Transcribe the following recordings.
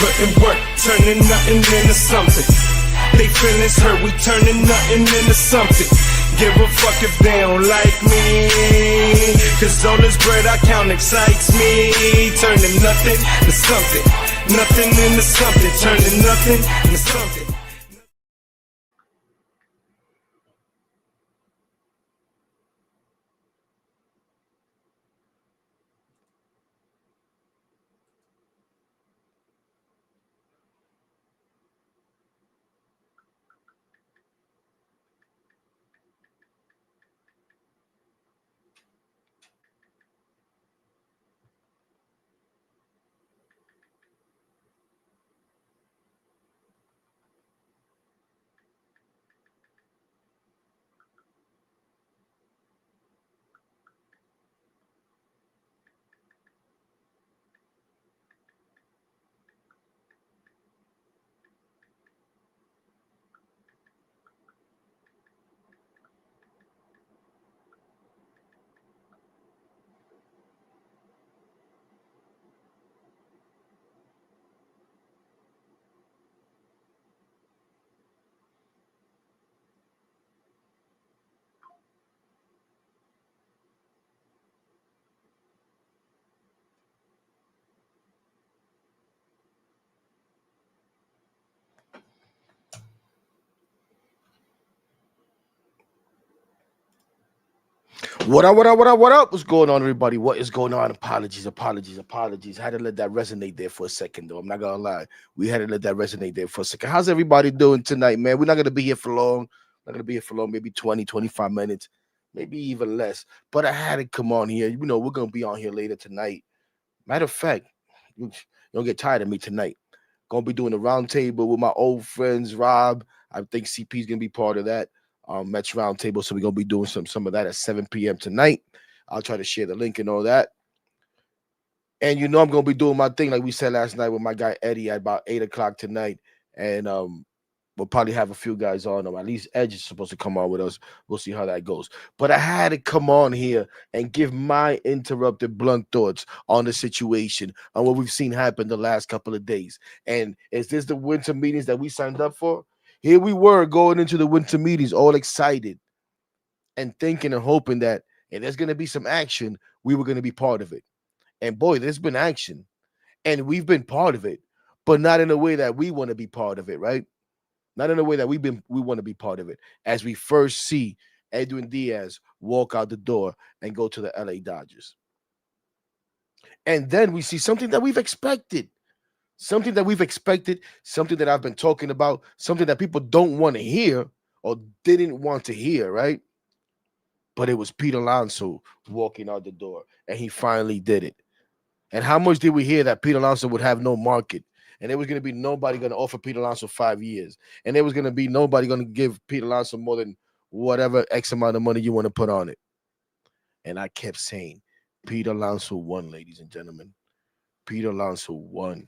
putting work, turning nothing into something. They feelings hurt, we turning nothing into something. Give a fuck if they don't like me, cause all this bread I count excites me. Turning nothing to something, nothing into something, turning nothing into something. What up? What's going on, everybody? What is going on? Apologies. Had to let that resonate there for a second, though. I'm not gonna lie. We had to let that resonate there for a second. How's everybody doing tonight, man? We're not gonna be here for long. Maybe 20, 25 minutes, maybe even less. But I had to come on here. You know, we're gonna be on here later tonight. Matter of fact, you don't get tired of me tonight. Gonna be doing a round table with my old friends, Rob. I think CP is gonna be part of that. Mets Roundtable. So we're gonna be doing some of that at 7 p.m. tonight. I'll try to share the link and all that. And you know I'm gonna be doing my thing like we said last night with my guy Eddie at about 8 o'clock tonight. And we'll probably have a few guys on, or at least Edge is supposed to come on with us. We'll see how that goes. But I had to come on here and give my interrupted blunt thoughts on the situation, on what we've seen happen the last couple of days. And is this the winter meetings that we signed up for? Here we were going into the winter meetings all excited and thinking and hoping that if there's going to be some action, we were going to be part of it. And boy, there's been action and we've been part of it, but not in a way that we want to be part of it, right? Not in a way that we want to be part of it. As we first see Edwin Diaz walk out the door and go to the LA Dodgers. And then we see something that we've expected. Something that I've been talking about, something that people don't want to hear or didn't want to hear, right? But it was Pete Alonso walking out the door, and he finally did it. And how much did we hear that Pete Alonso would have no market, and there was going to be nobody going to offer Pete Alonso 5 years, and there was going to be nobody going to give Pete Alonso more than whatever X amount of money you want to put on it. And I kept saying, Pete Alonso won, ladies and gentlemen. Pete Alonso won.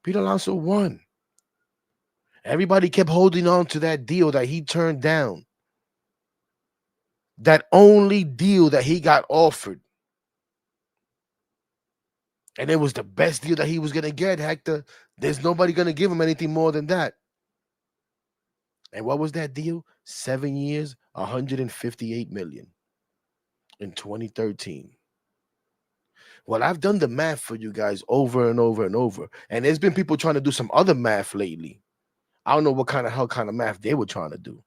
Pete Alonso won. Everybody kept holding on to that deal that he turned down. That only deal that he got offered. And it was the best deal that he was going to get, Hector. There's nobody going to give him anything more than that. And what was that deal? 7 years, $158 million in 2013. Well, I've done the math for you guys over and over and over. And there's been people trying to do some other math lately. I don't know what kind of math they were trying to do.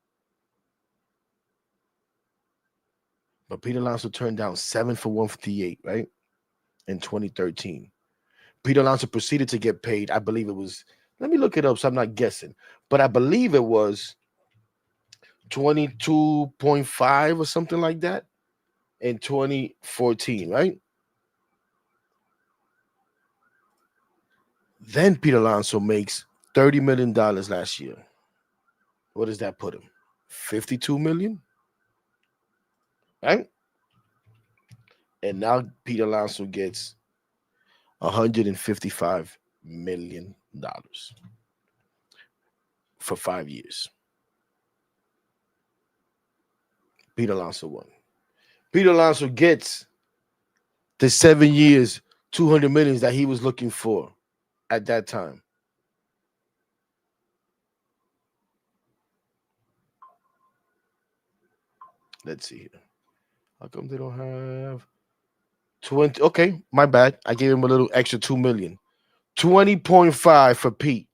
But Pete Alonso turned down 7 for 158, right? In 2013. Pete Alonso proceeded to get paid. I believe it was, let me look it up so I'm not guessing. But I believe it was 22.5 or something like that in 2014, right? Then Pete Alonso makes $30 million last year. What does that put him? $52 million? Right? And now Pete Alonso gets $155 million for 5 years. Pete Alonso won. Pete Alonso gets the 7 years, $200 million that he was looking for. at that time. Let's see here. How come they don't have 20? Okay, my bad. I gave him a little extra 2 million. 20.5 for Pete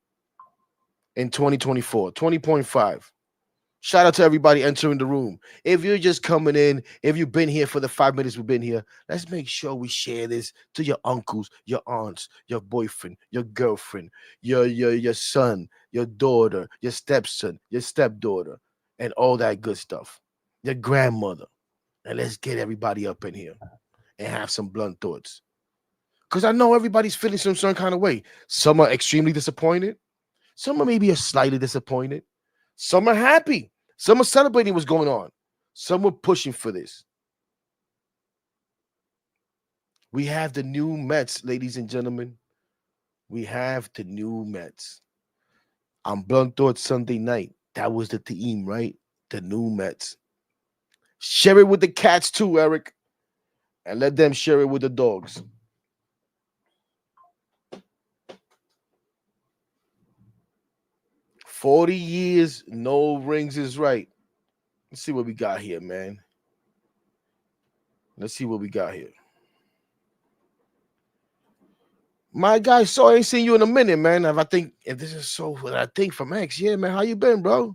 in 2024. 20.5. Shout out to everybody entering the room. If you're just coming in, if you've been here for the 5 minutes we've been here, let's make sure we share this to your uncles, your aunts, your boyfriend, your girlfriend, your son, your daughter, your stepson, your stepdaughter, and all that good stuff. Your grandmother. And let's get everybody up in here and have some blunt thoughts. Because I know everybody's feeling some certain kind of way. Some are extremely disappointed. Some are maybe slightly disappointed. Some are happy. Some are celebrating what's going on. Some were pushing for this. We have the new Mets, ladies and gentlemen. We have the new Mets. On Blunt Thought Sunday night, that was the theme, right? The new Mets. Share it with the cats too, Eric. And let them share it with the dogs. "40 years, no rings" is right. Let's see what we got here, man. Let's see what we got here. My guy, so I ain't seen you in a minute, man. If this is so what I think from X, yeah, man. How you been, bro?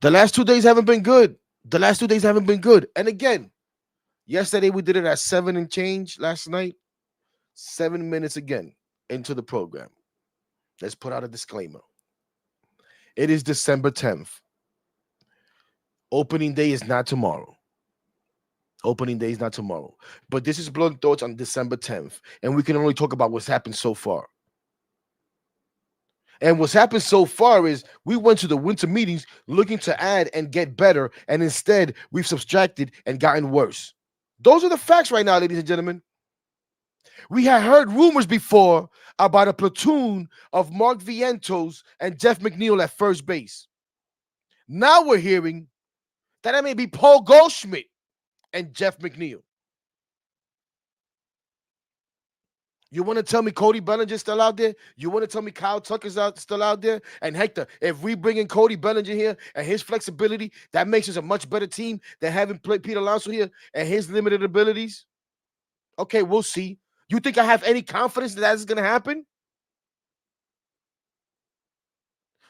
The last 2 days haven't been good. And again, yesterday we did it at 7 and change. Last night, 7 minutes again into the program. Let's put out a disclaimer. It is December 10th. Opening day is not tomorrow. But this is Blunt Thoughts on December 10th. And we can only talk about what's happened so far. And what's happened so far is we went to the winter meetings looking to add and get better. And instead, we've subtracted and gotten worse. Those are the facts right now, ladies and gentlemen. We had heard rumors before about a platoon of Mark Vientos and Jeff McNeil at first base. Now we're hearing that it may be Paul Goldschmidt and Jeff McNeil. You want to tell me Cody Bellinger's still out there? You want to tell me Kyle Tucker's still out there? And Hector, if we bring in Cody Bellinger here and his flexibility, that makes us a much better team than having Pete Alonso here and his limited abilities? Okay, we'll see. You think I have any confidence that that's going to happen?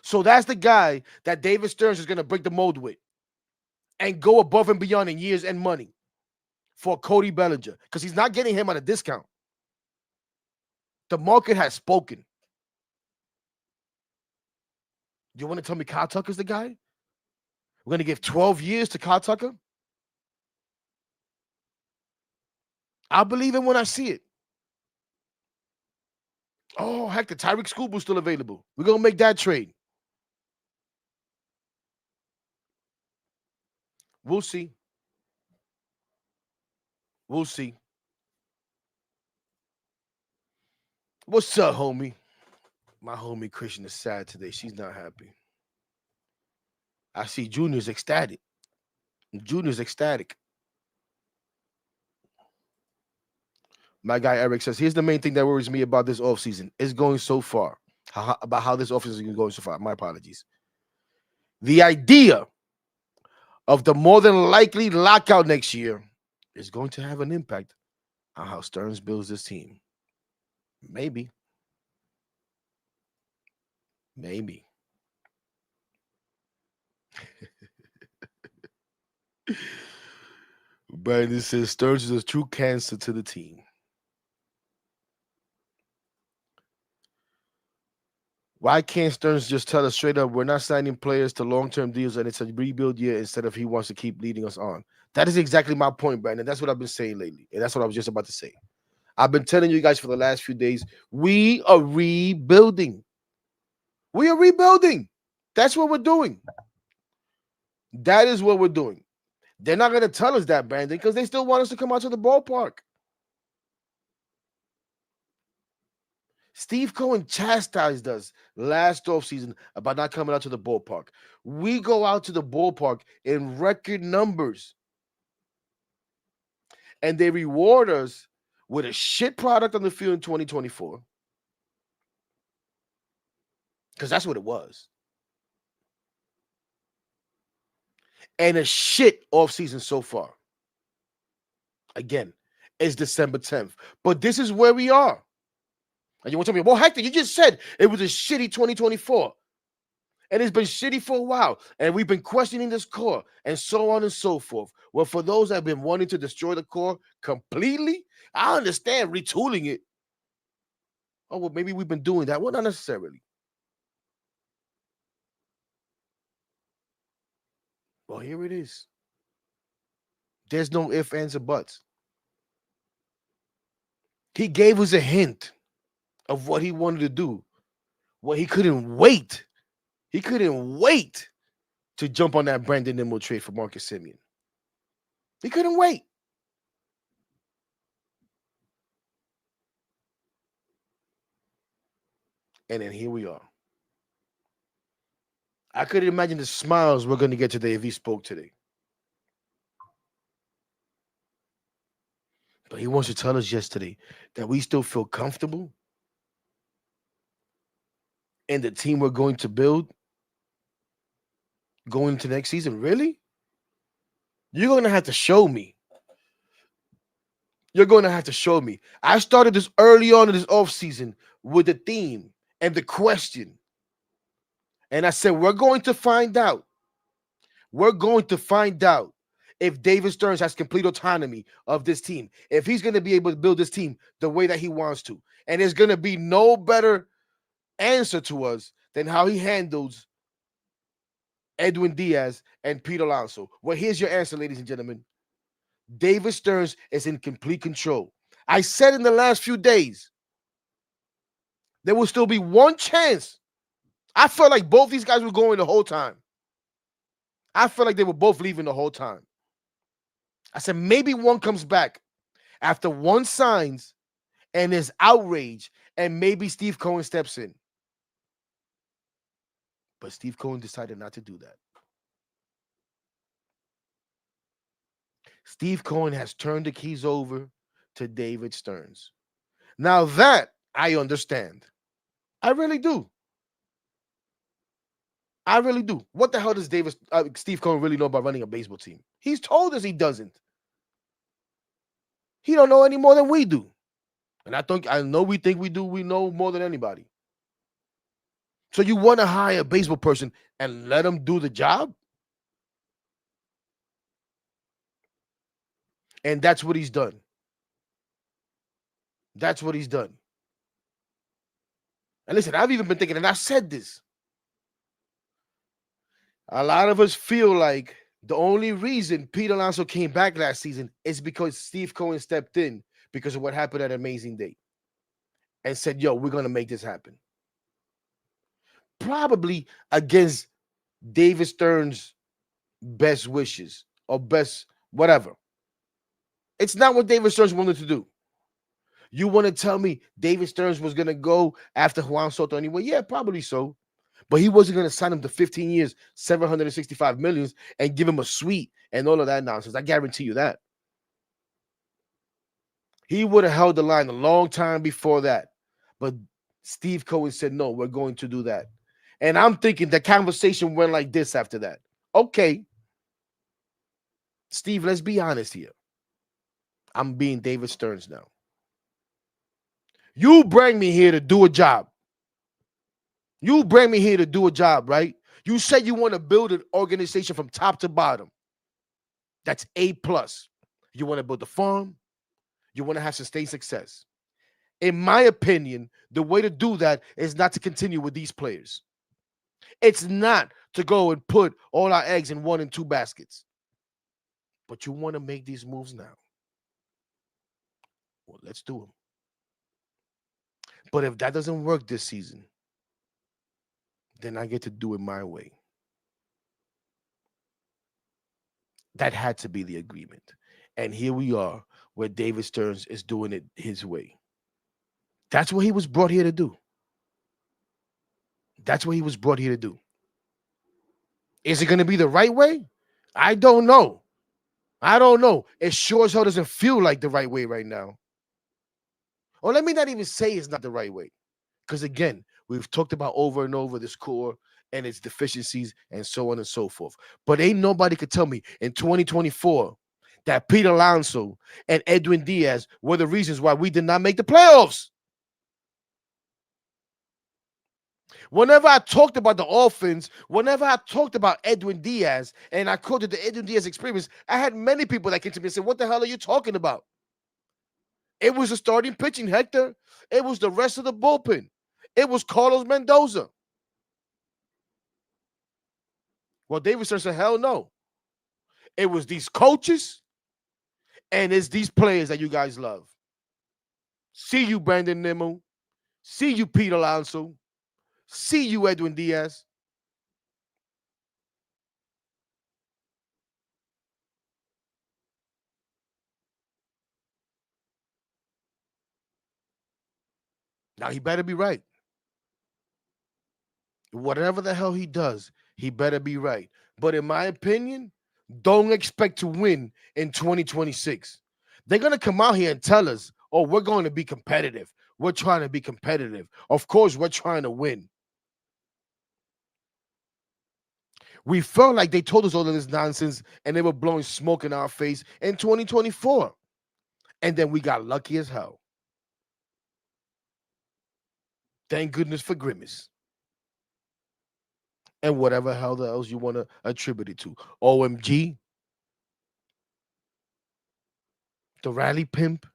So that's the guy that David Stearns is going to break the mold with and go above and beyond in years and money for Cody Bellinger because he's not getting him at a discount. The market has spoken. You want to tell me Kyle Tucker's the guy? We're going to give 12 years to Kyle Tucker? I'll believe it when I see it. Oh, heck, the Tyreek Scooble's still available. We're going to make that trade. We'll see. What's up, homie? My homie Christian is sad today. She's not happy. I see Junior's ecstatic. My guy Eric says, here's the main thing that worries me about this offseason. It's going so far. About how this offseason is going so far. My apologies. The idea of the more than likely lockout next year is going to have an impact on how Stearns builds this team. Maybe. Brandon says Stearns is a true cancer to the team. Why can't Stearns just tell us straight up we're not signing players to long-term deals and it's a rebuild year instead of he wants to keep leading us on? That is exactly my point, Brandon. That's what I've been saying lately. And that's what I was just about to say. I've been telling you guys for the last few days, we are rebuilding. That's what we're doing. That is what we're doing. They're not going to tell us that, Brandon, because they still want us to come out to the ballpark. Steve Cohen chastised us last offseason about not coming out to the ballpark. We go out to the ballpark in record numbers. And they reward us with a shit product on the field in 2024 because that's what it was. And a shit offseason so far. Again, it's December 10th. But this is where we are. And you want to tell me, well, Hector, you just said it was a shitty 2024. And it's been shitty for a while. And we've been questioning this core and so on and so forth. Well, for those that have been wanting to destroy the core completely, I understand retooling it. Oh, well, maybe we've been doing that. Well, not necessarily. Well, here it is. There's no ifs, ands, or buts. He gave us a hint of what he wanted to do. Well, he couldn't wait. He couldn't wait to jump on that Brandon Nimmo trade for Marcus Semien. He couldn't wait. And then here we are. I couldn't imagine the smiles we're going to get today if he spoke today. But he wants to tell us yesterday that we still feel comfortable in the team we're going to build going into next season. Really? You're going to have to show me. You're going to have to show me. I started this early on in this offseason with the theme and the question. And I said, we're going to find out. We're going to find out if David Stearns has complete autonomy of this team, if he's going to be able to build this team the way that he wants to. And there's going to be no better answer to us than how he handles Edwin Diaz and Pete Alonso. Well, here's your answer, ladies and gentlemen. David Stearns is in complete control. I said in the last few days, there will still be one chance. I felt like both these guys were going the whole time. I felt like they were both leaving the whole time. I said maybe one comes back after one signs and there's outrage, and maybe Steve Cohen steps in. But Steve Cohen decided not to do that. Steve Cohen has turned the keys over to David Stearns. Now that I understand. I really do. I really do. What the hell does Steve Cohen really know about running a baseball team? He's told us he doesn't. He don't know any more than we do. And I know we think we do. We know more than anybody. So you want to hire a baseball person and let him do the job? And that's what he's done. That's what he's done. And listen, I've even been thinking, and I said this. A lot of us feel like the only reason Pete Alonso came back last season is because Steve Cohen stepped in because of what happened at Amazing Day and said, yo, we're going to make this happen. Probably against David Stearns' best wishes or best whatever. It's not what David Stearns wanted to do. You want to tell me David Stearns was going to go after Juan Soto anyway? Yeah, probably so. But he wasn't going to sign him to 15 years, $765 million, and give him a suite and all of that nonsense. I guarantee you that. He would have held the line a long time before that. But Steve Cohen said, no, we're going to do that. And I'm thinking the conversation went like this after that. Okay, Steve, let's be honest here. I'm being David Stearns now. You bring me here to do a job. You bring me here to do a job, right? You said you want to build an organization from top to bottom. That's A+. You want to build a farm. You want to have sustained success. In my opinion, the way to do that is not to continue with these players. It's not to go and put all our eggs in 1 and 2 baskets. But you want to make these moves now. Well, let's do them. But if that doesn't work this season, then I get to do it my way. That had to be the agreement. And here we are, where David Stearns is doing it his way. That's what he was brought here to do. That's what he was brought here to do. Is it going to be the right way? I don't know. I don't know. It sure as hell doesn't feel like the right way right now. Or let me not even say it's not the right way. Because again, We've talked about over and over this core and its deficiencies and so on and so forth. But ain't nobody could tell me in 2024 that Pete Alonso and Edwin Diaz were the reasons why we did not make the playoffs. Whenever I talked about the offense, whenever I talked about Edwin Diaz and I quoted the Edwin Diaz experience, I had many people that came to me and said, "What the hell are you talking about?" It was the starting pitching, Hector. It was the rest of the bullpen. It was Carlos Mendoza. Well, David Stearns said, hell no. It was these coaches and it's these players that you guys love. See you, Brandon Nimmo. See you, Pete Alonso. See you, Edwin Diaz. Now, he better be right. Whatever the hell he does, he better be right. But in my opinion, don't expect to win in 2026. They're going to come out here and tell us, oh, we're going to be competitive. We're trying to be competitive. Of course, we're trying to win. We felt like they told us all of this nonsense and they were blowing smoke in our face in 2024. And then we got lucky as hell. Thank goodness for Grimace. And whatever hell else you want to attribute it to. OMG, the rally pimp,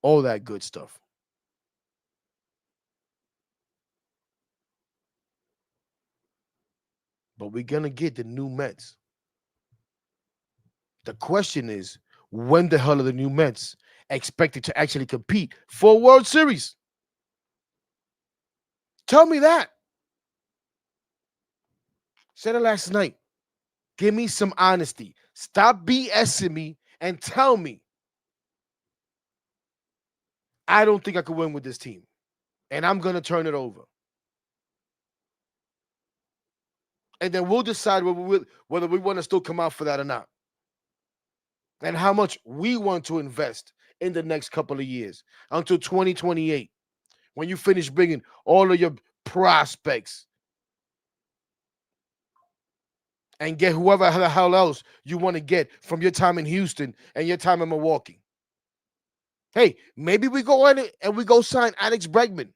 all that good stuff. But we're going to get the new Mets. The question is, when the hell are the new Mets expected to actually compete for a World Series? Tell me that. Said it last night. Give me some honesty. Stop BSing me and tell me I don't think I could win with this team. And I'm going to turn it over. And then we'll decide whether we want to still come out for that or not. And how much we want to invest in the next couple of years until 2028. When you finish bringing all of your prospects and get whoever the hell else you want to get from your time in Houston and your time in Milwaukee. Hey, maybe we go in and we go sign Alex Bregman.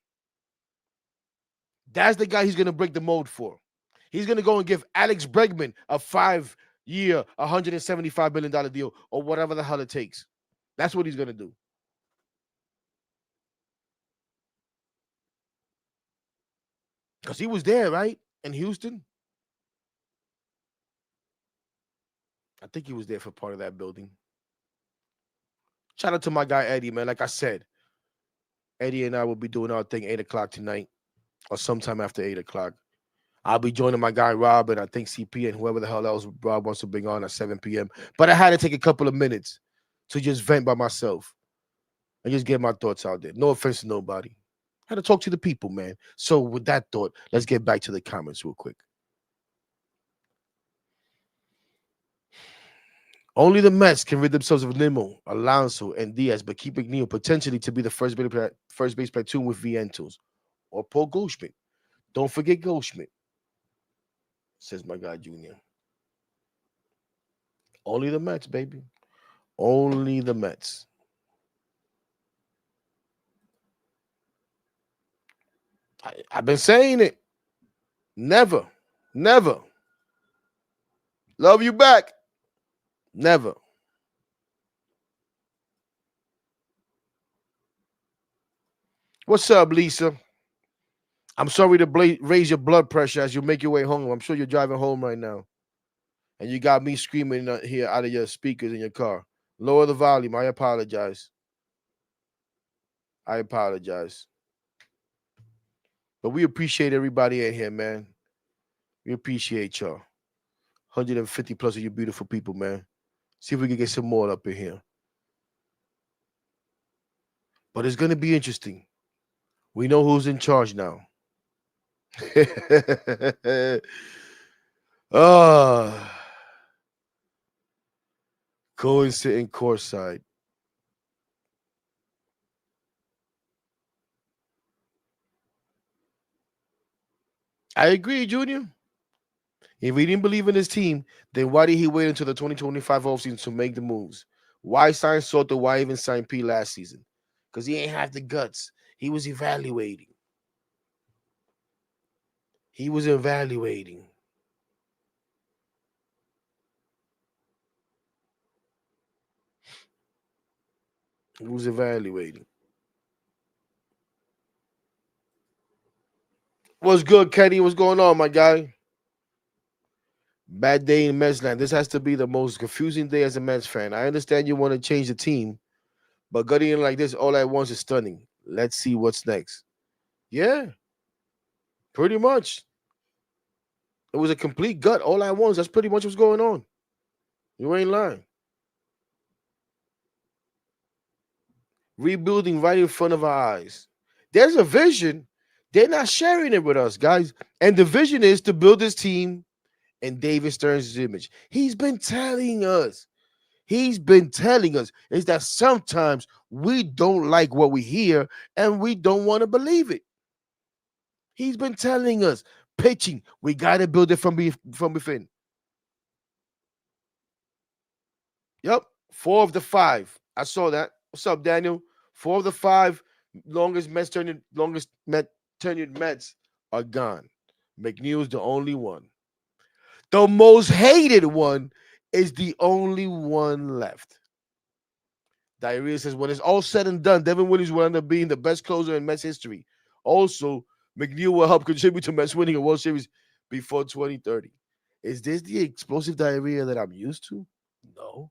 That's the guy he's going to break the mold for. He's going to go and give Alex Bregman a 5-year, $175 million deal or whatever the hell it takes. That's what he's going to do. Because he was there, right? In Houston. I think he was there for part of that building. Shout out to my guy, Eddie, man. Like I said, Eddie and I will be doing our thing 8 o'clock tonight or sometime after 8 o'clock. I'll be joining my guy, Rob, and I think CP and whoever the hell else Rob wants to bring on at 7 p.m. But I had to take a couple of minutes to just vent by myself and just get my thoughts out there. No offense to nobody. I had to talk to the people, man. So with that thought, let's get back to the comments real quick. Only the Mets can rid themselves of Nimmo, Alonso, and Diaz, but keep McNeil potentially to be the first base platoon with Vientos or Paul Goldschmidt. Don't forget Goldschmidt, says my guy Junior. Only the Mets, baby. Only the Mets. I've been saying it. Never. Never. Love you back. Never. What's up, Lisa? I'm sorry to raise your blood pressure as you make your way home. I'm sure you're driving home right now. And you got me screaming here out of your speakers in your car. Lower the volume. I apologize. I apologize. But we appreciate everybody in here, man. We appreciate y'all. 150 plus of you beautiful people, man. See if we can get some more up in here. But it's going to be interesting. We know who's in charge now. Go and sit in courtside. I agree, Junior. If he didn't believe in his team, then why did he wait until the 2025 offseason to make the moves? Why sign Soto? Why even sign P last season? Because he ain't have the guts. He was evaluating. He was evaluating. He was evaluating. What's good, Kenny? What's going on, my guy? Bad day in Metsland. This has to be the most confusing day as a Mets fan. I understand you want to change the team, but getting in like this all at once is stunning. Let's see what's next. Yeah, pretty much. It was a complete gut all at once. That's pretty much what's going on. You ain't lying. Rebuilding right in front of our eyes. There's a vision. They're not sharing it with us, guys. And the vision is to build this team in David Stearns' image. He's been telling us. He's been telling us is that sometimes we don't like what we hear and we don't want to believe it. He's been telling us pitching, we got to build it from within. Yep, 4 of the 5. I saw that. What's up, Daniel? 4 of the 5 longest tenured Mets are gone. McNeil's the only one. The most hated one is the only one left. Diarrhea says, when it's all said and done, Devin Williams will end up being the best closer in Mets history. Also, McNeil will help contribute to Mets winning a World Series before 2030. Is this the explosive diarrhea that I'm used to? No.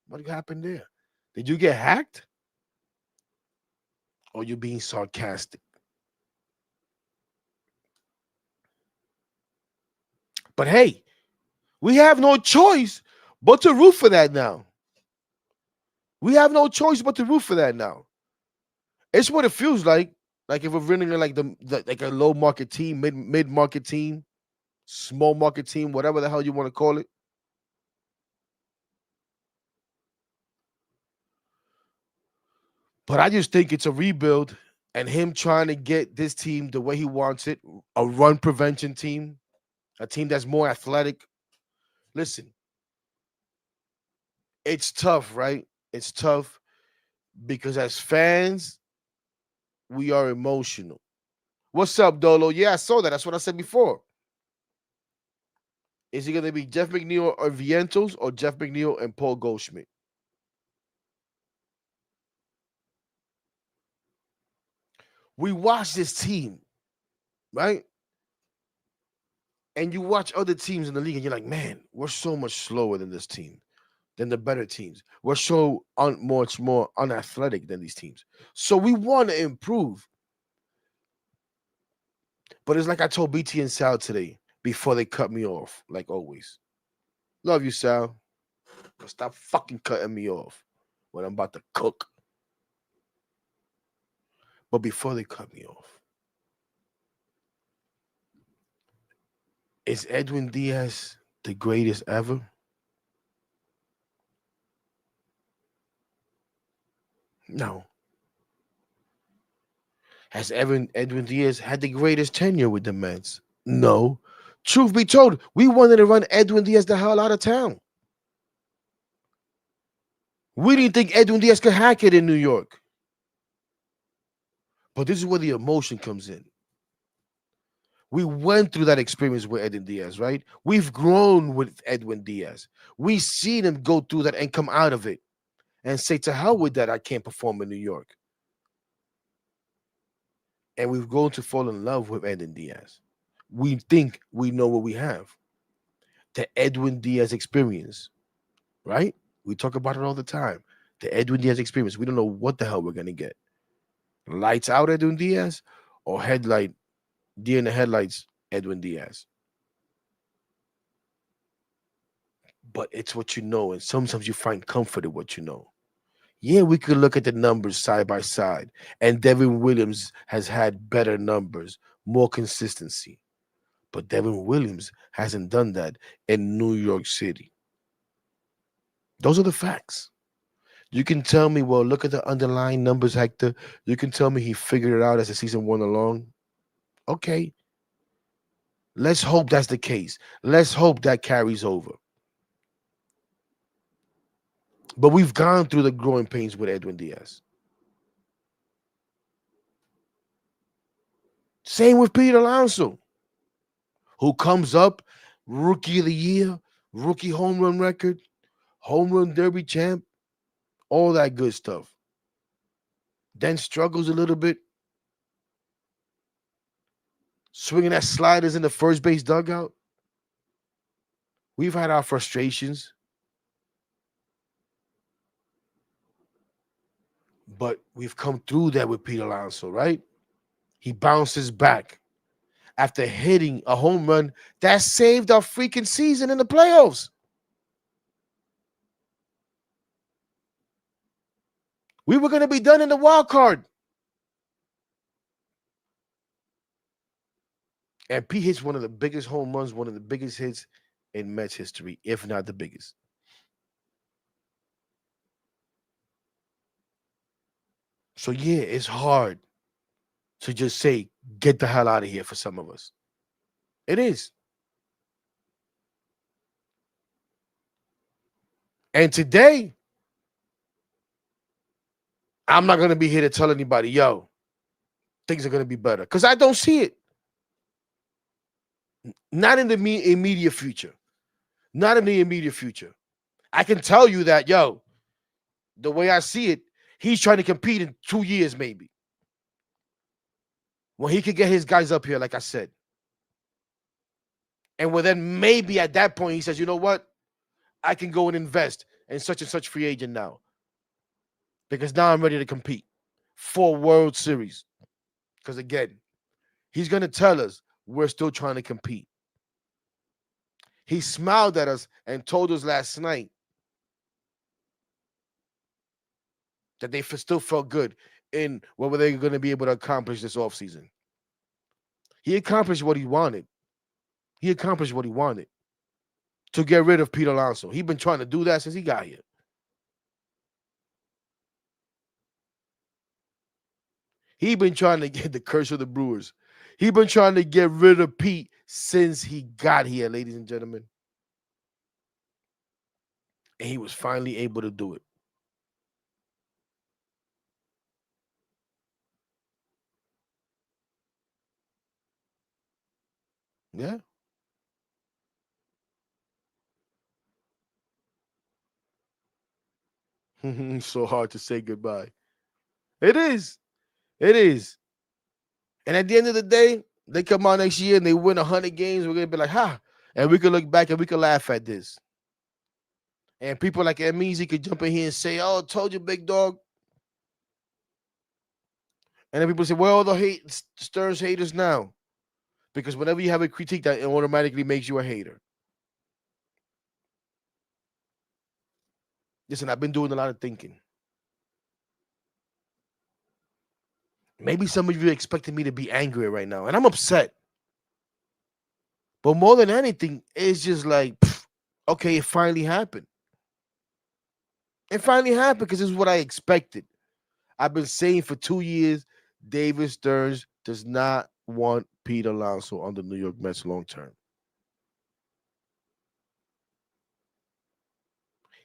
What happened there? Did you get hacked? Or you being sarcastic? But hey, we have no choice but to root for that now. We have no choice but to root for that now. It's what it feels like. Like if we're running like like a low market team, mid market team, small market team, whatever the hell you want to call it. But I just think it's a rebuild and him trying to get this team the way he wants it, a run prevention team, a team that's more athletic. Listen, it's tough, right? It's tough because as fans, we are emotional. What's up, Dolo? Yeah, I saw that. That's what I said before. Is he going to be Jeff McNeil or Vientos or Jeff McNeil and Paul Goldschmidt? We watch this team, right? And you watch other teams in the league and you're like, man, we're so much slower than this team, than the better teams. We're so much more unathletic than these teams. So we want to improve. But it's like I told BT and Sal today before they cut me off, like always. Love you, Sal. But stop fucking cutting me off when I'm about to cook. But before they cut me off, is Edwin Diaz the greatest ever? No. Has Edwin Diaz had the greatest tenure with the Mets? No. Truth be told, we wanted to run Edwin Diaz the hell out of town. We didn't think Edwin Diaz could hack it in New York. But this is where the emotion comes in. We went through that experience with Edwin Diaz, right? We've grown with Edwin Diaz. We've seen him go through that and come out of it and say, to hell with that, I can't perform in New York. And we've grown to fall in love with Edwin Diaz. We think we know what we have. The Edwin Diaz experience, right? We talk about it all the time. The Edwin Diaz experience. We don't know what the hell we're going to get. Lights out Edwin Diaz or headlight, deer in the headlights Edwin Diaz. But it's what you know. And sometimes you find comfort in what you know. Yeah, we could look at the numbers side by side. And Devin Williams has had better numbers, more consistency. But Devin Williams hasn't done that in New York City. Those are the facts. You can tell me, well, look at the underlying numbers, Hector. You can tell me he figured it out as the season went along. Okay. Let's hope that's the case. Let's hope that carries over. But we've gone through the growing pains with Edwin Diaz. Same with Pete Alonso, who comes up, rookie of the year, rookie home run record, home run derby champ, all that good stuff. Then struggles a little bit, swinging at sliders in the first base dugout. We've had our frustrations, but we've come through that with Pete Alonso, right? He bounces back after hitting a home run that saved our freaking season in the playoffs. We were going to be done in the wild card. And Pete hits one of the biggest home runs, one of the biggest hits in Mets history, if not the biggest. So, yeah, it's hard to just say, get the hell out of here for some of us. It is. And today, I'm not going to be here to tell anybody, yo, things are going to be better. Because I don't see it. Not in the immediate future. Not in the immediate future. I can tell you that, yo, the way I see it, he's trying to compete in 2 years maybe. When he could get his guys up here, like I said. And well, then maybe at that point he says, you know what? I can go and invest in such and such free agent now. Because now I'm ready to compete for World Series. Because again, he's going to tell us we're still trying to compete. He smiled at us and told us last night that they still felt good in what were they going to be able to accomplish this offseason. He accomplished what he wanted. He accomplished what he wanted. To get rid of Pete Alonso. He's been trying to do that since he got here. He's been trying to get the curse of the Brewers. He's been trying to get rid of Pete since he got here, ladies and gentlemen. And he was finally able to do it. Yeah. It's so hard to say goodbye. It is. It is. And at the end of the day, they come out next year and they win 100 games. We're going to be like, ha. And we can look back and we can laugh at this. And people like Emizi could jump in here and say, oh, told you, big dog. And then people say, well, the Stearns haters now. Because whenever you have a critique, that it automatically makes you a hater. Listen, I've been doing a lot of thinking. Maybe some of you are expecting me to be angry right now. And I'm upset. But more than anything, it's just like, okay, it finally happened. It finally happened because this is what I expected. I've been saying for 2 years, David Stearns does not want Pete Alonso on the New York Mets long term.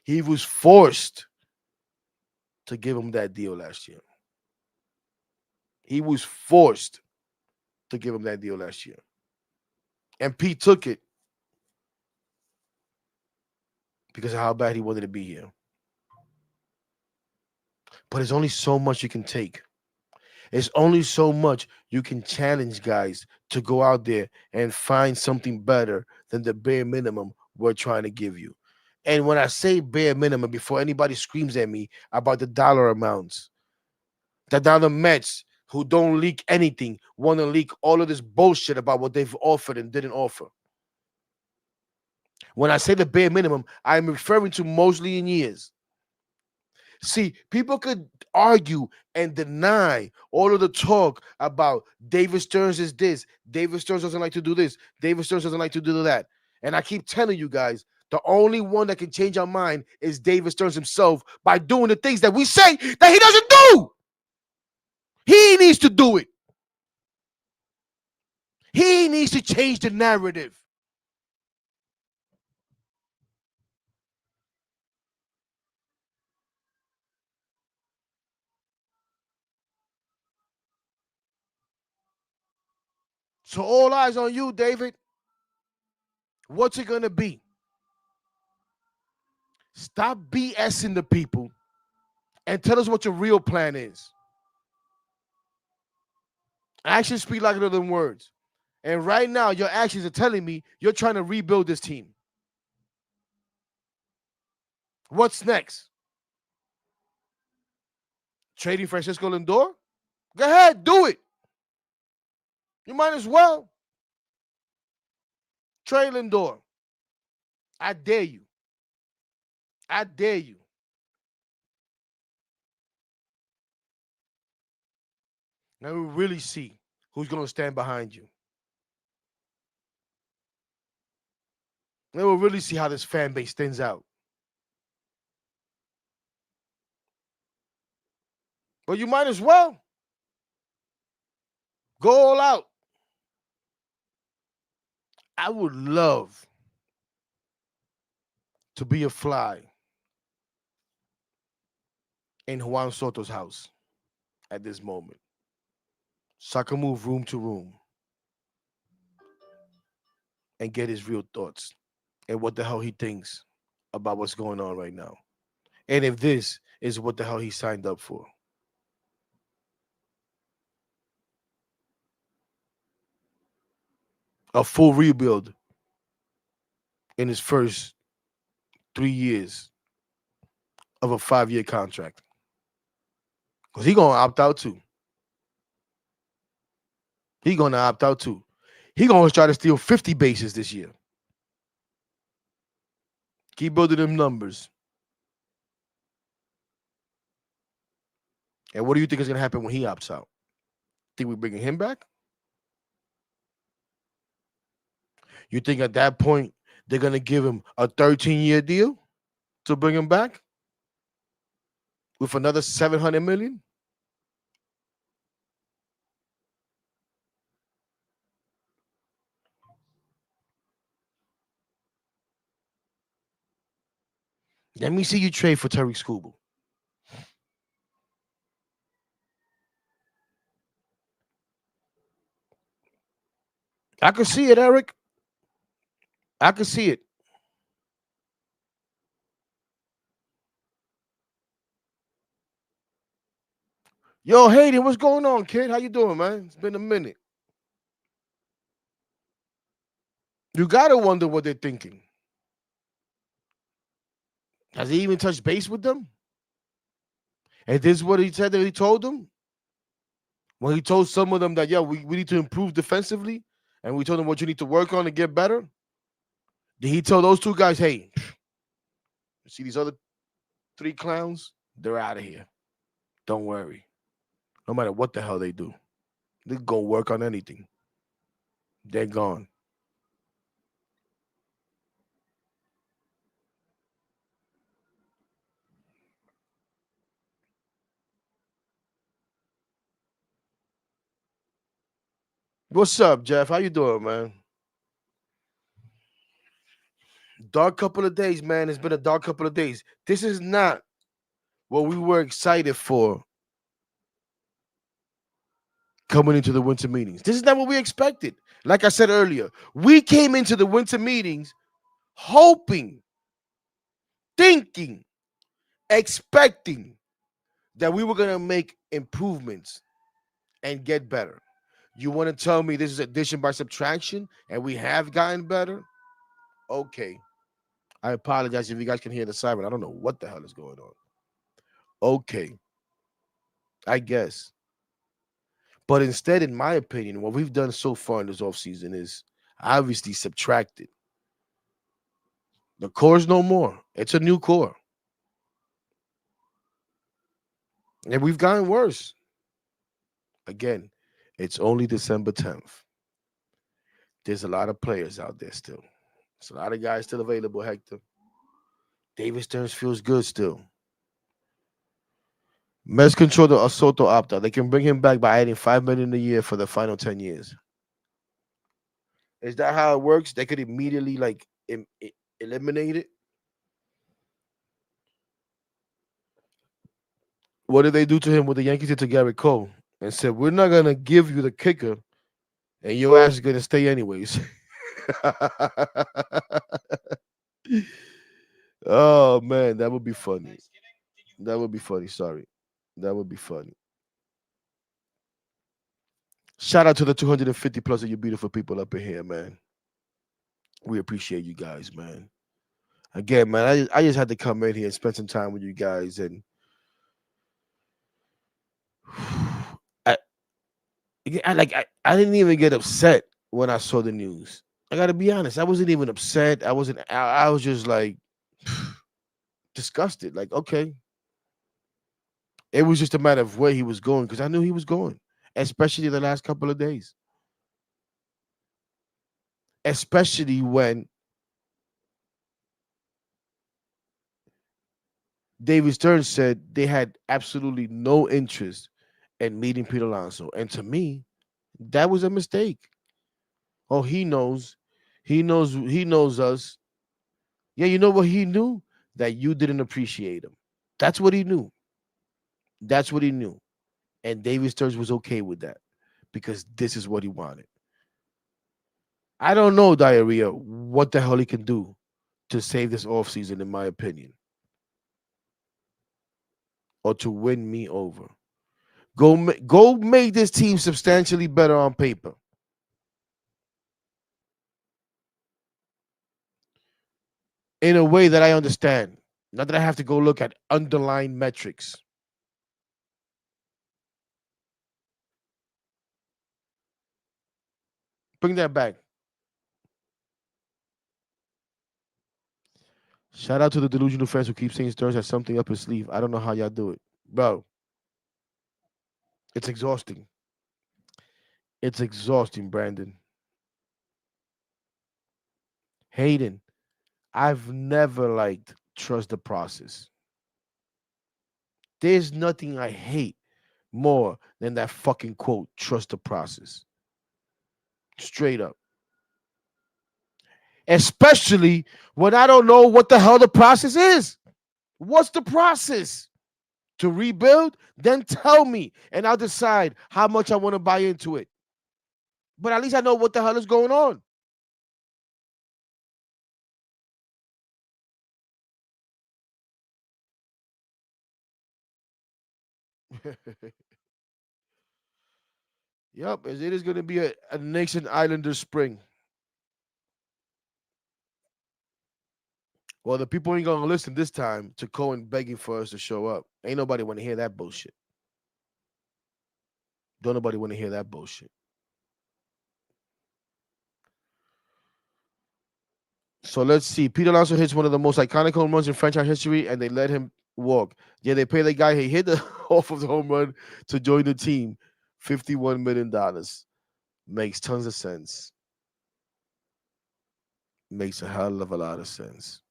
He was forced to give him that deal last year. He was forced to give him that deal last year. And Pete took it because of how bad he wanted to be here. But there's only so much you can take. There's only so much you can challenge guys to go out there and find something better than the bare minimum we're trying to give you. And when I say bare minimum, before anybody screams at me about the dollar amounts, that now the Mets, who don't leak anything, want to leak all of this bullshit about what they've offered and didn't offer. When I say the bare minimum, I'm referring to mostly in years. See, people could argue and deny all of the talk about David Stearns is this, David Stearns doesn't like to do this, David Stearns doesn't like to do that. And I keep telling you guys, the only one that can change our mind is David Stearns himself by doing the things that we say that he doesn't do. He needs to do it. He needs to change the narrative. So all eyes on you, David. What's it going to be? Stop BSing the people and tell us what your real plan is. Actions speak louder than words. And right now, your actions are telling me you're trying to rebuild this team. What's next? Trading Francisco Lindor? Go ahead, do it. You might as well. Trade Lindor. I dare you. I dare you. Now we really see who's going to stand behind you. Then we'll really see how this fan base thins out. But you might as well go all out. I would love to be a fly in Juan Soto's house at this moment, so I can move room to room and get his real thoughts and what the hell he thinks about what's going on right now. And if this is what the hell he signed up for. A full rebuild in his first 3 years of a 5-year contract. Because he's going to opt out too. He's going to opt out too. He's going to try to steal 50 bases this year. Keep building them numbers. And what do you think is going to happen when he opts out? Think we're bringing him back? You think at that point they're going to give him a 13-year deal to bring him back with another $700 million? Let me see you trade for Terry Skubal. I can see it, Eric. I can see it. Yo, Hayden, what's going on, kid? How you doing, man? It's been a minute. You gotta wonder what they're thinking. Has he even touched base with them? And this is what he said that he told them? When he told some of them that, yeah, we need to improve defensively, and we told them what you need to work on to get better? Did he tell those two guys, hey, you see these other 3 clowns? They're out of here. Don't worry. No matter what the hell they do, they're going to work on anything. They're gone. What's up, Jeff? How you doing, man? Dark couple of days, man. It's been a dark couple of days. This is not what we were excited for coming into the winter meetings. This is not what we expected. Like I said earlier, we came into the winter meetings hoping, thinking, expecting that we were going to make improvements and get better. You want to tell me this is addition by subtraction and we have gotten better? Okay. I apologize if you guys can hear the siren. I don't know what the hell is going on. Okay. I guess. But instead, in my opinion, what we've done so far in this offseason is obviously subtracted. The core's no more. It's a new core. And we've gotten worse. Again, it's only December 10th. There's a lot of players out there still. There's a lot of guys still available, Hector. David Stearns feels good still. Mets control the Soto opt-out. They can bring him back by adding $5 million a year for the final 10 years. Is that how it works? They could immediately like eliminate it. What did they do to him when the Yankees did to Garrett Cole and said, "We're not gonna give you the kicker, and your ass is gonna stay anyways." Oh man, that would be funny. That would be funny. Sorry, that would be funny. Shout out to the 250 plus of you beautiful people up in here, man. We appreciate you guys, man. Again, man, I just had to come in here and spend some time with you guys, and I, I didn't even get upset when I saw the news. I got to be honest. I wasn't even upset. I wasn't. I was just like disgusted. Like, okay, it was just a matter of where he was going because I knew he was going, especially the last couple of days. Especially when David Stearns said they had absolutely no interest in meeting Peter Alonso, and to me, that was a mistake. Oh, he knows us. Yeah, you know what he knew? That you didn't appreciate him. That's what he knew. That's what he knew. And David Stearns was okay with that because this is what he wanted. I don't know, Diarrhea, what the hell he can do to save this offseason, in my opinion, or to win me over. Go make this team substantially better on paper in a way that I understand. Not that I have to go look at underlying metrics. Bring that back. Shout out to the delusional fans who keep saying Stearns has something up his sleeve. I don't know how y'all do it. Bro, it's exhausting. It's exhausting, Brandon. Hayden, I've never liked trust the process. There's nothing I hate more than that fucking quote, trust the process. Straight up. Especially when I don't know what the hell the process is. What's the process? To rebuild? Then tell me, and I'll decide how much I want to buy into it. But at least I know what the hell is going on. Yep, it is going to be a Nation Islander spring. Well, the people ain't going to listen this time to Cohen begging for us to show up. Ain't nobody want to hear that bullshit. Don't nobody want to hear that bullshit. So let's see. Pete Alonso hits one of the most iconic home runs in franchise history, and they let him walk. Yeah, they pay the guy he hit the off of the home run to join the team. $51 million. Makes tons of sense. Makes a hell of a lot of sense.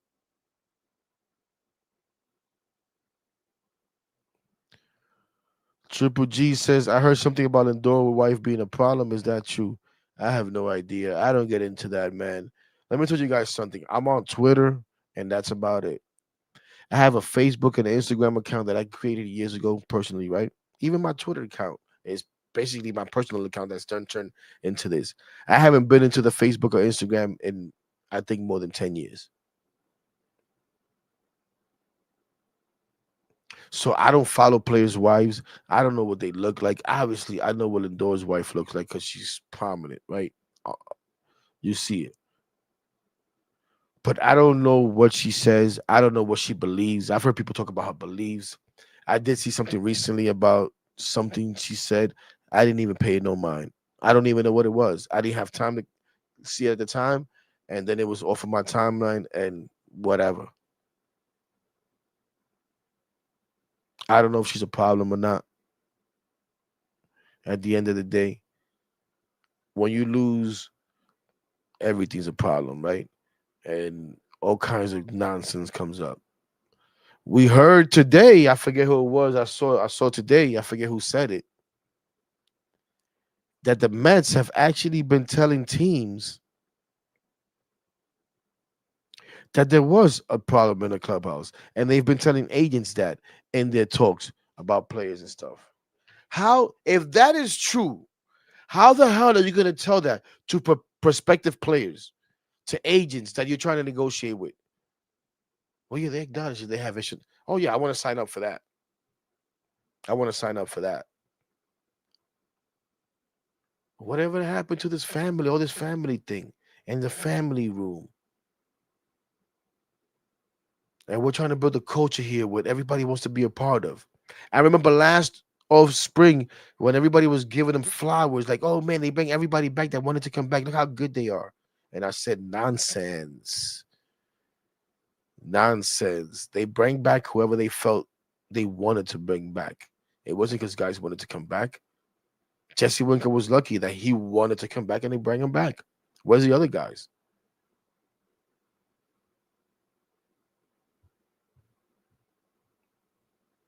Triple G says, I heard something about Lindor with wife being a problem. Is that true? I have no idea. I don't get into that, man. Let me tell you guys something. I'm on Twitter, and that's about it. I have a Facebook and an Instagram account that I created years ago personally, right? Even my Twitter account is basically my personal account that's turned into this. I haven't been into the Facebook or Instagram in, I think, more than 10 years. So I don't follow players' wives. I don't know what they look like. Obviously, I know what Lindor's wife looks like because she's prominent, right? Uh, You see it. But I don't know what she says. I don't know what she believes. I've heard people talk about her beliefs. I did see something recently about something she said. I didn't even pay it no mind. I don't even know what it was. I didn't have time to see it at the time. And then it was off of my timeline and whatever. I don't know if she's a problem or not. At the end of the day, when you lose, everything's a problem, right? And all kinds of nonsense comes up. We heard today, I forget who it was. I saw today, I forget who said it, that the Mets have actually been telling teams that there was a problem in the clubhouse, and they've been telling agents that in their talks about players and stuff. How, if that is true, how the hell are you going to tell that to prospective players, to agents that you're trying to negotiate with? Well, yeah, they acknowledge that they have issues. Oh, yeah, I want to sign up for that. I want to sign up for that. Whatever happened to this family, all this family thing, and the family room? And we're trying to build a culture here where everybody wants to be a part of. I remember last of spring when everybody was giving them flowers, like, oh man, they bring everybody back that wanted to come back. Look how good they are. And I said, nonsense. Nonsense. They bring back whoever they felt they wanted to bring back. It wasn't because guys wanted to come back. Jesse Winker was lucky that he wanted to come back and they bring him back. Where's the other guys?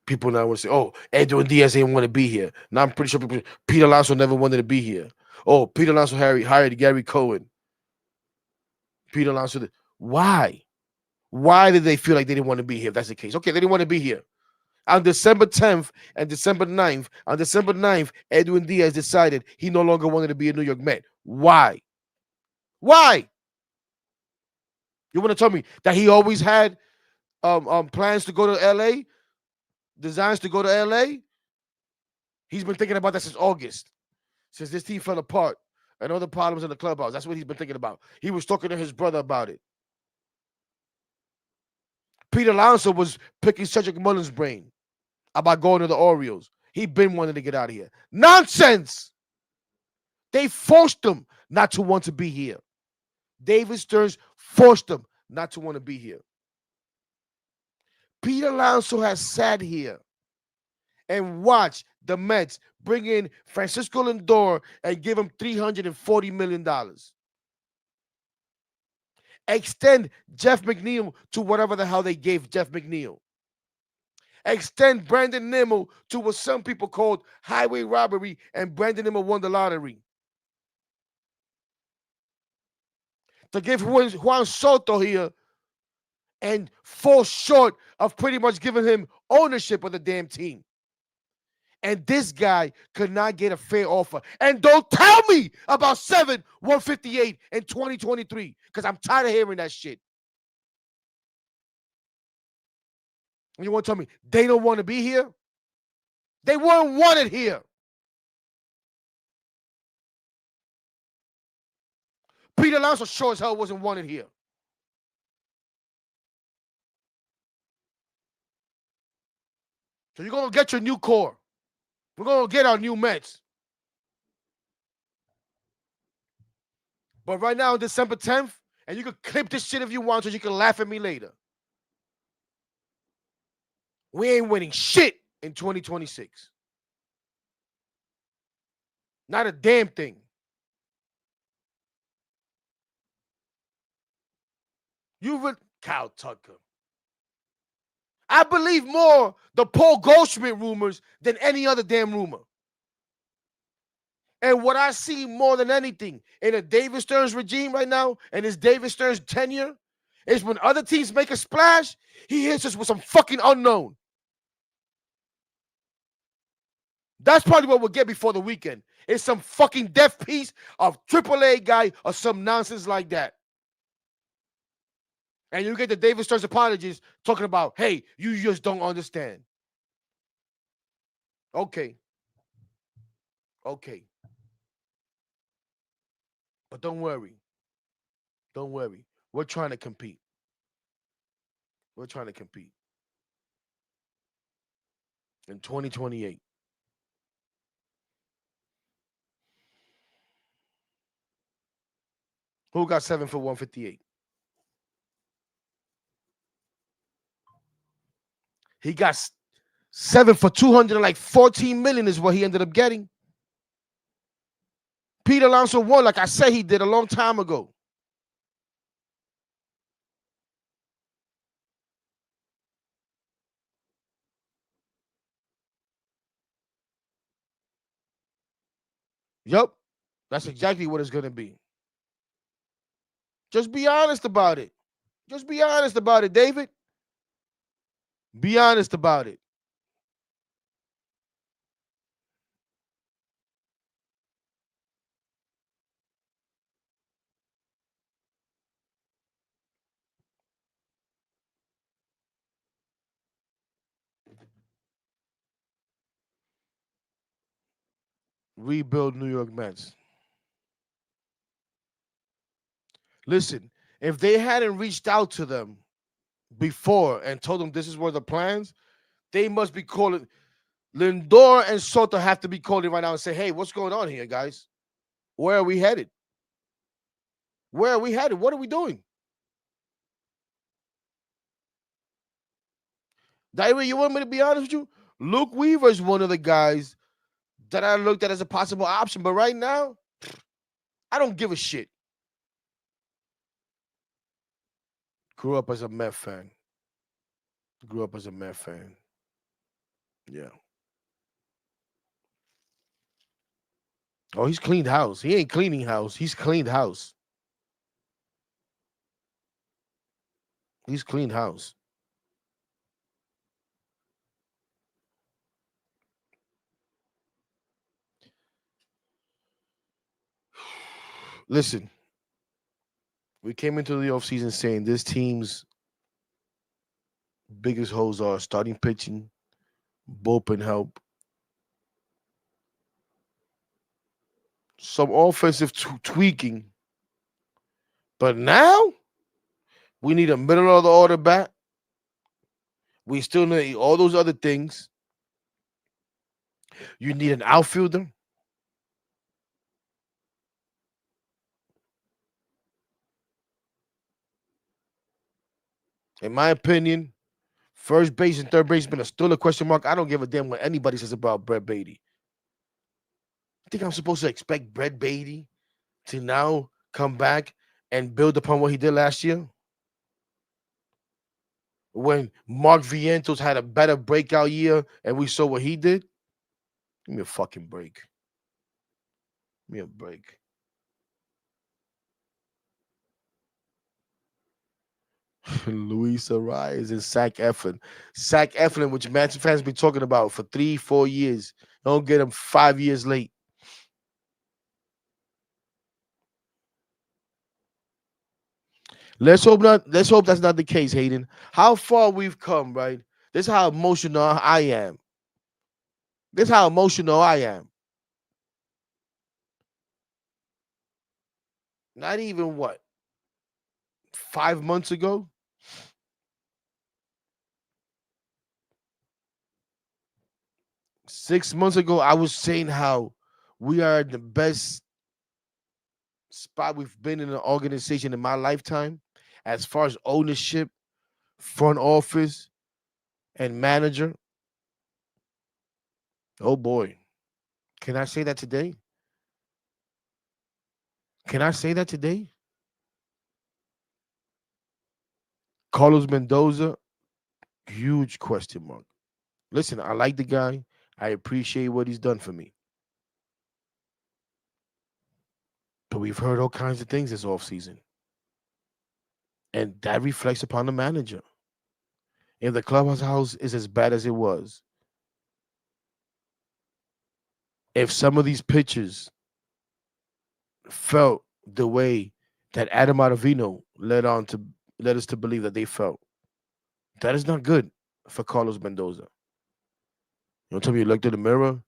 People now want to say, oh, Edwin Diaz didn't want to be here. Now I'm pretty sure Peter Alonso never wanted to be here. Oh, Peter Alonso hired Gary Cohen. Peter Alonso, why? Why did they feel like they didn't want to be here if that's the case? Okay, they didn't want to be here. On December 10th and December 9th, Edwin Diaz decided he no longer wanted to be a New York Met. Why? Why? You want to tell me that he always had plans to go to LA, designs to go to LA? He's been thinking about that since August, since this team fell apart and all the problems in the clubhouse. That's what he's been thinking about. He was talking to his brother about it. Peter Alonso was picking Cedric Mullins' brain about going to the Orioles. He been wanting to get out of here. Nonsense! They forced him not to want to be here. David Stearns forced him not to want to be here. Peter Alonso has sat here and watched the Mets bring in Francisco Lindor and give him $340 million. Extend Jeff McNeil to whatever the hell they gave Jeff McNeil. Extend Brandon Nimmo to what some people called highway robbery, and Brandon Nimmo won the lottery. To give Juan Soto here and fall short of pretty much giving him ownership of the damn team. And this guy could not get a fair offer. And don't tell me about 158 in 2023, because I'm tired of hearing that shit. You want to tell me they don't want to be here? They weren't wanted here. Peter Alonso sure as hell wasn't wanted here. So you're going to get your new core. We're going to get our new Mets. But right now, December 10th, and you can clip this shit if you want so you can laugh at me later. We ain't winning shit in 2026. Not a damn thing. Kyle Tucker. I believe more the Paul Goldschmidt rumors than any other damn rumor. And what I see more than anything in a David Stearns regime right now and his David Stearns tenure is when other teams make a splash, he hits us with some fucking unknown. That's probably what we'll get before the weekend. It's some fucking death piece of AAA guy or some nonsense like that. And you get the David Stearns apologies talking about, hey, you just don't understand. Okay. But don't worry. Don't worry. We're trying to compete. In 2028. Who got 7 for 158? He got 7 for 214 million is what he ended up getting. Peter Alonso won, like I said he did a long time ago. Yep. That's exactly what it's going to be. Just be honest about it. Just be honest about it, David. Be honest about it. Rebuild New York Mets. Listen, if they hadn't reached out to them before and told them this is where the plans, they must be calling. Lindor and Soto have to be calling right now and say, hey, what's going on here, guys? Where are we headed? Where are we headed? What are we doing? Diary, you want me to be honest with you? Luke Weaver is one of the guys that I looked at as a possible option, but right now, I don't give a shit. Grew up as a Met fan. Grew up as a Met fan. Yeah. Oh, he's cleaned house. He ain't cleaning house. He's cleaned house. He's cleaned house. Listen, we came into the offseason saying this team's biggest holes are starting pitching, bullpen help, some offensive tweaking. But now we need a middle of the order bat. We still need all those other things. You need an outfielder. In my opinion, first base and third baseman are still a question mark. I don't give a damn what anybody says about Brett Beatty. I think I'm supposed to expect Brett Beatty to now come back and build upon what he did last year? When Mark Vientos had a better breakout year and we saw what he did? Give me a fucking break. Give me a break. Luis Arias and Zach Eflin. Zach Eflin, which Mets fans been talking about for 3-4 years. Don't get him 5 years late. Let's hope not. Let's hope that's not the case, Hayden. How far we've come, right? This is how emotional I am. This is how emotional I am. Not even what? 5 months ago? 6 months ago, I was saying how we are the best spot we've been in an organization in my lifetime as far as ownership, front office, and manager. Oh boy. Can I say that today? Can I say that today? Carlos Mendoza, huge question mark. Listen, I like the guy. I appreciate what he's done for me. But we've heard all kinds of things this offseason. And that reflects upon the manager. If the clubhouse is as bad as it was, if some of these pitchers felt the way that Adam Ottavino led us to believe that they felt, that is not good for Carlos Mendoza. You know, tell me you looked in the mirror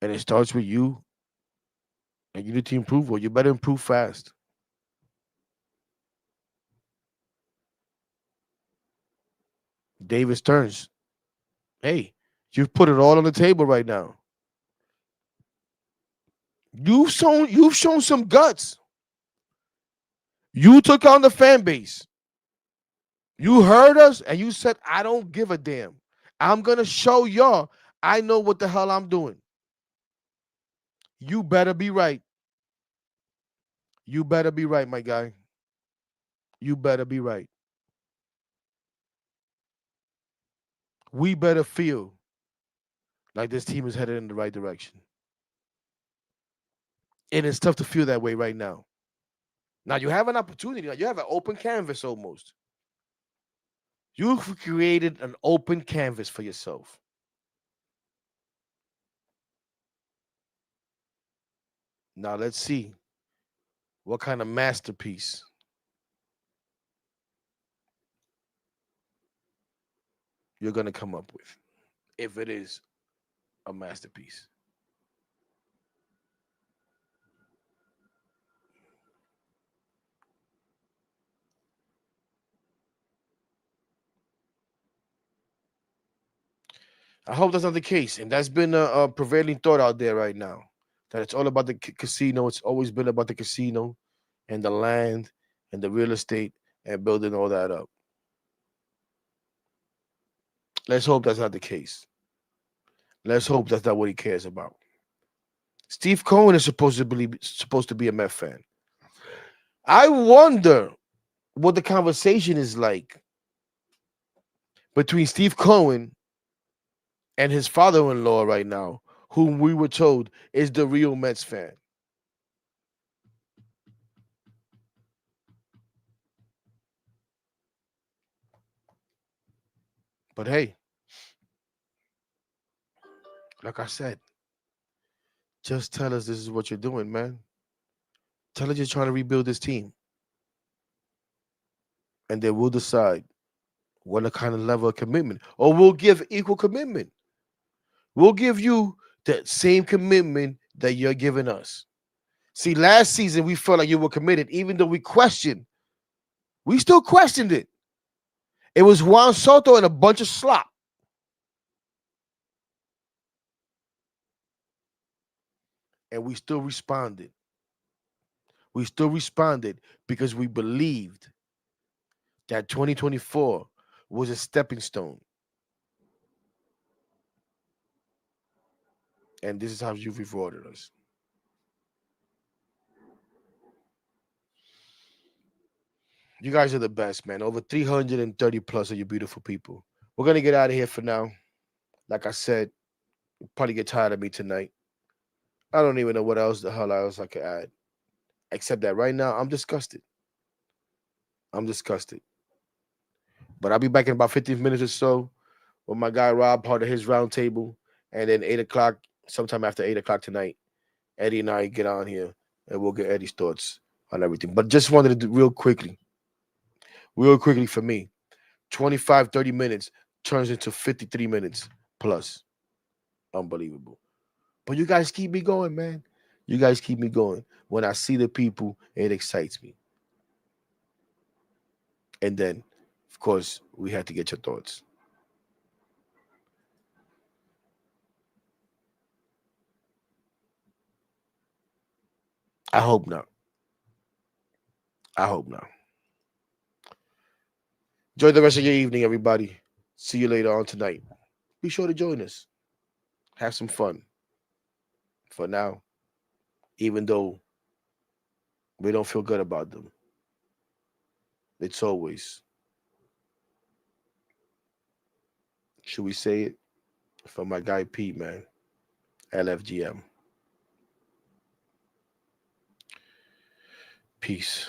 and it starts with you and you need to improve. Well, you better improve fast. David Stearns, hey, you've put it all on the table right now. You've shown some guts. You took on the fan base. You heard us and you said, I don't give a damn. I'm gonna show y'all I know what the hell I'm doing. You better be right. You better be right, my guy. You better be right. We better feel like this team is headed in the right direction. And it's tough to feel that way right now. Now you have an opportunity. Now you have an open canvas almost. You've created an open canvas for yourself. Now let's see what kind of masterpiece you're going to come up with, if it is a masterpiece. I hope that's not the case. And that's been a prevailing thought out there right now, that it's all about the casino. It's always been about the casino and the land and the real estate and building all that up. Let's hope that's not the case. Let's hope that's not what he cares about. Steve Cohen is supposed to be a Met fan. I wonder what the conversation is like between Steve Cohen and his father-in-law right now, whom we were told is the real Mets fan. But hey, like I said, just tell us this is what you're doing, man. Tell us you're trying to rebuild this team. And then we'll decide what kind of level of commitment. Or we'll give equal commitment. We'll give you the same commitment that you're giving us. See, last season we felt like you were committed, even though we questioned. We still questioned it. It was Juan Soto and a bunch of slop. And we still responded. We still responded because we believed that 2024 was a stepping stone. And this is how you've rewarded us. You guys are the best, man. Over 330 plus of you beautiful people. We're going to get out of here for now. Like I said, you'll probably get tired of me tonight. I don't even know what else I could add. Except that right now, I'm disgusted. I'm disgusted. But I'll be back in about 15 minutes or so with my guy Rob, part of his round table. And then 8 o'clock, sometime after 8 o'clock tonight, Eddie and I get on here and we'll get Eddie's thoughts on everything. But just wanted to do real quickly for me, 25, 30 minutes turns into 53 minutes plus. Unbelievable. But you guys keep me going, man. You guys keep me going. When I see the people, it excites me. And then, of course, we had to get your thoughts. I hope not. I hope not. Enjoy the rest of your evening, everybody. See you later on tonight. Be sure to join us. Have some fun. For now, even though we don't feel good about them, it's always, should we say it? For my guy Pete, man. LFGM. Peace.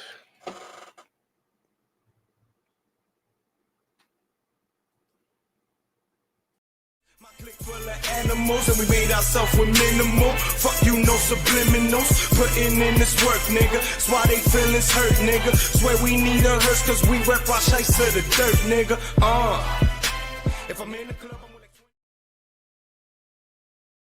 Full of animals and we made ourselves with minimal. Fuck you, no subliminals. Putting in this work, nigga. That's why they feelings hurt, nigga. Swear we need a hearse cause we rep our shites to the dirt, nigga. If I'm in the club